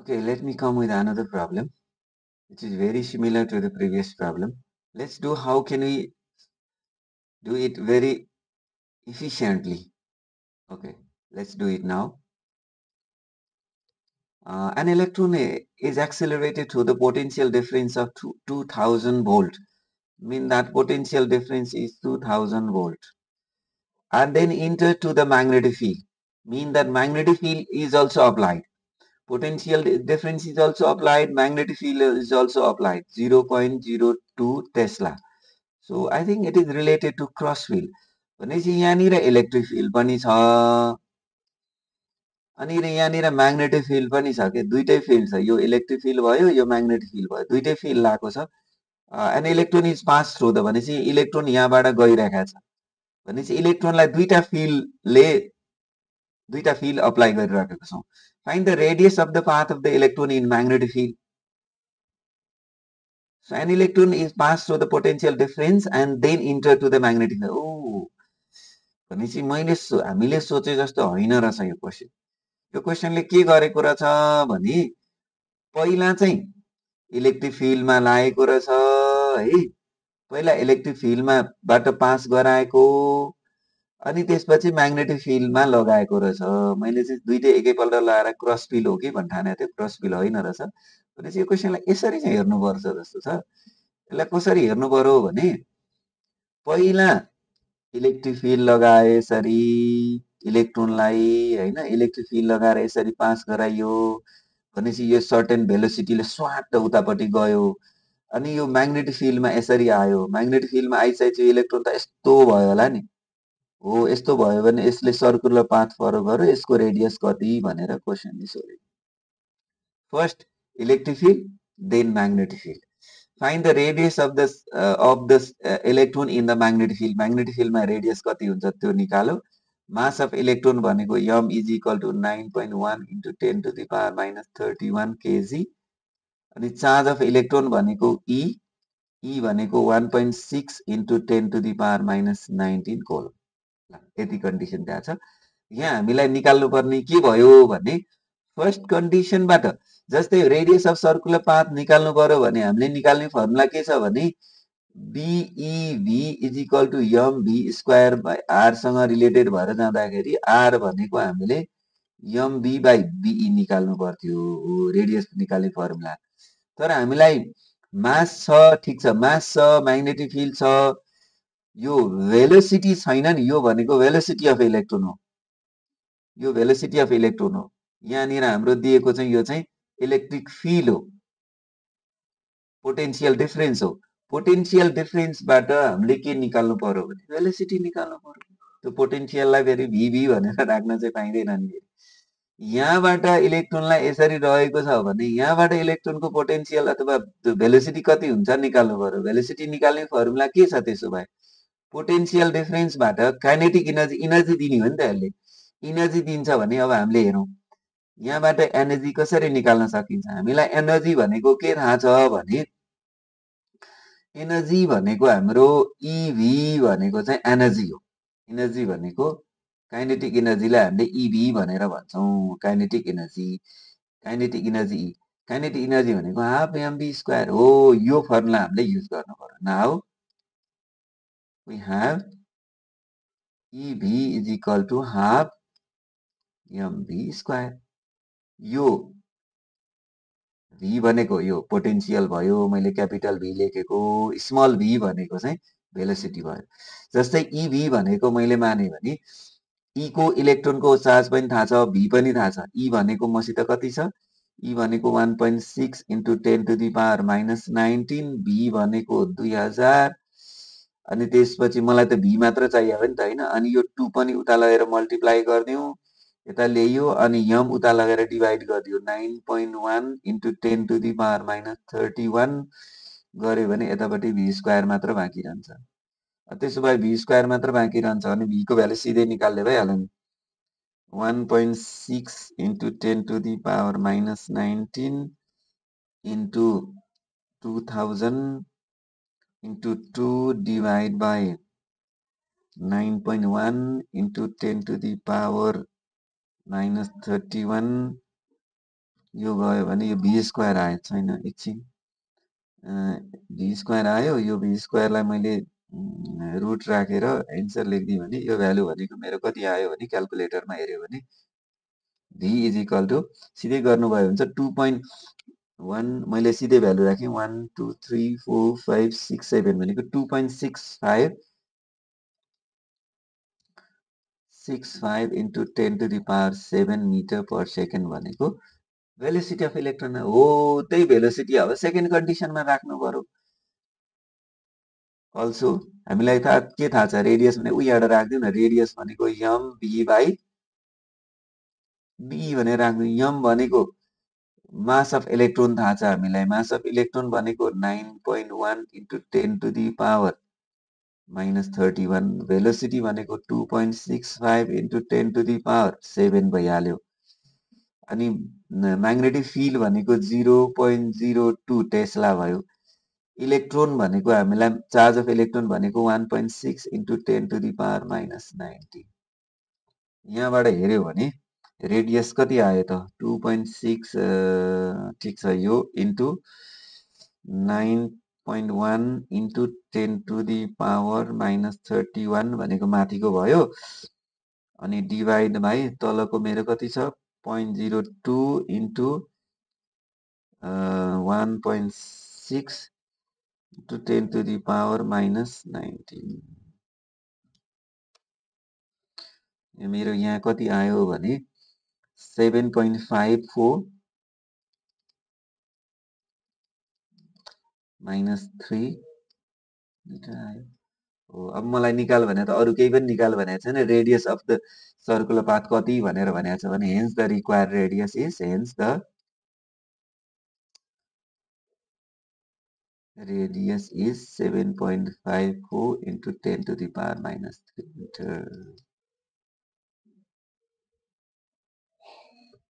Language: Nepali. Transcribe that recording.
Okay, let me come with another problem, which is very similar to the previous problem. Let's do how can we do it very efficiently. Okay, let's do it now. An electron is accelerated through the potential difference of 2000 volt. Mean that potential difference is 2000 volt. And then enter to the magnetic field. Mean that magnetic field is also applied. Potential difference is also applied. Magnetic field is also applied. 0.02 Tesla. So I think it is related to cross field. भनेपछि यहाँनिर इलेक्ट्रिक फिल्ड पनि छ अनि यहाँनिर म्याग्नेटिक फिल्ड पनि छ के दुईटै फिल्ड छ यो इलेक्ट्रिक फिल्ड भयो यो म्याग्नेटिक फिल्ड भयो दुईटै फिल्ड लागेको छ an electron is pass through the भनेपछि इलेक्ट्रोन यहाँबाट गइरहेको छ भनेपछि इलेक्ट्रोनलाई दुईटा फिल्ड अप्लाई गरिराखेको छौँ find the radius of the path of the electron in magnetic field So an electron is passed through the potential difference and then enter to the magnetic field. Oh, भनेपछि हामीले सोचे जस्तो होइन रहेछ यो क्वेसन यो क्वेसनले के गरेको रहेछ भने पहिला चाहिँ इलेक्ट्रिक फिल्डमा लागेको रहेछ है पहिला इलेक्ट्रिक फिल्डमाबाट पास गराएको अनि त्यसपछि म्याग्नेटिक फिल्डमा लगाएको रहेछ मैले चाहिँ दुईटै एकैपल्ट लगाएर क्रस फिल्ड हो कि भन्ने ठानेको थिएँ क्रस फिल्ड होइन रहेछ भनेपछि यो क्वेसनलाई यसरी चाहिँ हेर्नुपर्छ जस्तो छ यसलाई कसरी हेर्नु पर्यो भने पहिला इलेक्ट्रिक फिल्ड लगाए यसरी इलेक्ट्रोनलाई होइन इलेक्ट्रिक फिल्ड लगाएर यसरी पास गराइयो भनेपछि यो सर्टेन भेलोसिटीले स्वाट उतापट्टि गयो अनि यो म्याग्नेटिक फिल्डमा यसरी आयो म्याग्नेटिक फिल्डमा आइसकेपछि इलेक्ट्रोन त यस्तो भयो होला नि हो यस्तो भयो भने यसले सर्कुलर पाथ फलो गर्यो यसको रेडियस कति भनेर क्वेसनले सोध्यो first electric field then magnetic field find the radius of this electron in the magnetic field magnetic field मा रेडियस कति हुन्छ त्यो निकालो मास अफ इलेक्ट्रोन भनेको m is equal to 9.1 into 10 to the power minus 31 kg अनि चार्ज अफ इलेक्ट्रोन भनेको e भनेको 1.6 into 10 to the power minus 19 कोलोम्ब यति कन्डिसन त्यहाँ छ यहाँ हामीलाई निकाल्नु पर्ने के भयो भने फर्स्ट कन्डिसनबाट जस्तै रेडियस अफ सर्कुलर पाथ निकाल्नु पर्यो भने हामीले निकाल्ने फर्मुला के छ भने B E V is equal to M V square by आरसँग रिलेटेड भएर जाँदाखेरि आर भनेको हामीले एमभी बाई बिई निकाल्नु पर्थ्यो रेडियस निकाल्ने फर्मुला तर हामीलाई मास छ ठिक छ मास छ म्याग्नेटिक फिल्ड छ यो भेलोसिटी छैन नि यो भनेको भेलोसिटी अफ इलेक्ट्रोन हो यो भेलोसिटी अफ इलेक्ट्रोन हो यहाँनिर हाम्रो दिएको चाहिँ यो चाहिँ इलेक्ट्रिक फिल्ड हो पोटेन्सियल डिफरेन्स हो पोटेन्सियल डिफरेन्सबाट हामीले के निकाल्नु पर्यो भने भेलोसिटी निकाल्नु पर्यो त्यो पोटेन्सियललाई फेरि भिभी भनेर राख्न चाहिँ पाइँदैन नि यहाँबाट इलेक्ट्रोनलाई यसरी रहेको छ भने यहाँबाट इलेक्ट्रोनको पोटेन्सियल अथवा भेलोसिटी कति हुन्छ निकाल्नु पर्यो भेलोसिटी निकाल्ने फर्मुला के छ त्यसो भए पोटेन्सियल डिफरेन्सबाट काइनेटिक इनर्जी दिने हो नि त यसले इनर्जी दिन्छ भने अब हामीले हेरौँ यहाँबाट एनर्जी कसरी निकाल्न सकिन्छ हामीलाई एनर्जी भनेको के थाहा छ भने एनर्जी भनेको हाम्रो इभी भनेको चाहिँ एनर्जी हो एनर्जी भनेको काइनेटिक इनर्जीलाई हामीले इभी भनेर भन्छौँ काइनेटिक इनर्जी काइनेटिक इनर्जी भनेको हाफ एमबी स्क्वायर हो यो फर्मुला हामीले युज गर्नु पर्यो now we have EV is equal to half mv square यो v भनेको यो पोटेन्सियल भयो मैले क्यापिटल भी लेखेको स्मल v भनेको चाहिँ भेलोसिटी भयो जस्तै इभी भनेको मैले माने भने ई को इलेक्ट्रोनको चार्ज पनि थाहा छ भी पनि थाहा छ ई भनेको मसित कति छ ई भनेको 1.6 into 10 to the power minus 19 भी भनेको 2000 अनि त्यसपछि मलाई त भी मात्र चाहियो हो नि त हैन अनि यो 2 पनि उता लगेर मल्टिप्लाई गरिदिउँ यता ल्याइयो अनि यम उता लगेर डिभाइड गरिदियो 9.1 into 10 to the power minus 31 गर्यो भने यतापट्टि भी स्क्वायर मात्र बाँकी रहन्छ त्यसो भए भी स्क्वायर मात्र बाँकी रहन्छ अनि भी को भ्यालु सिधै निकाल्दै भइहाल्यो नि 1.6 into 10 to the power minus 19 into 2000 into 2 divided by 9.1 into 10 to the power minus 31 यो गयो भने यो भी स्क्वायर आयो छैन एकछिन भी स्क्वायर आयो यो भी स्क्वायरलाई मैले रुट राखेर एन्सर लेखिदिएँ भने यो भ्यालु भनेको मेरो कति आयो भने क्यालकुलेटरमा हेऱ्यो भने भी इज इक्वल टु सिधै गर्नुभयो भने चाहिँ 2.1 मैले सिधै भ्यालु राखेँ 1 2 3 4 5 6 7 भनेको 2.65 into 10 to the power 7 metre per second भनेको भेलोसिटी अफ इलेक्ट्रोन हो त्यही भेलोसिटी अब सेकेन्ड कन्डिसनमा राख्नु पर्यो अल्सो हामीलाई के थाहा छ रेडियस भने उहीँबाट राखिदिउँ न रेडियस भनेको यम भी बाई बी भनेर राख्नु यम भनेको मास अफ इलेक्ट्रोन थाहा छ हामीलाई मास अफ इलेक्ट्रोन भनेको 9.1 into 10 to the power -31 velocity भनेको 2.65 इन्टु 10 टु दी पावर 7 भइहाल्यो अनि म्याग्नेटिक फिल्ड भनेको 0.02 टेस्ला भयो इलेक्ट्रोन भनेको हामीलाई चार्ज अफ इलेक्ट्रोन भनेको 1.6 इन्टु 10 टु दी पावर -19 यहाँबाट हेऱ्यो भने रेडियस कति आयो त 2.6 ठिक छ यो into 9.1 into 10 to the power -31 भनेको माथिको भयो अनि डिभाइड बाई तलको मेरो कति छ 0.02 into 1.6 into 10 to the power -19 मेरो यहाँ कति आयो भने 7.54 -3 मिटर आयो हो अब मलाई निकाल भने त अरू केही पनि निकाल भनेको छैन radius of the circular path कति भनेर भनेको छ भने hence the required radius is hence the radius is 7.54 into 10 to the power -3 meter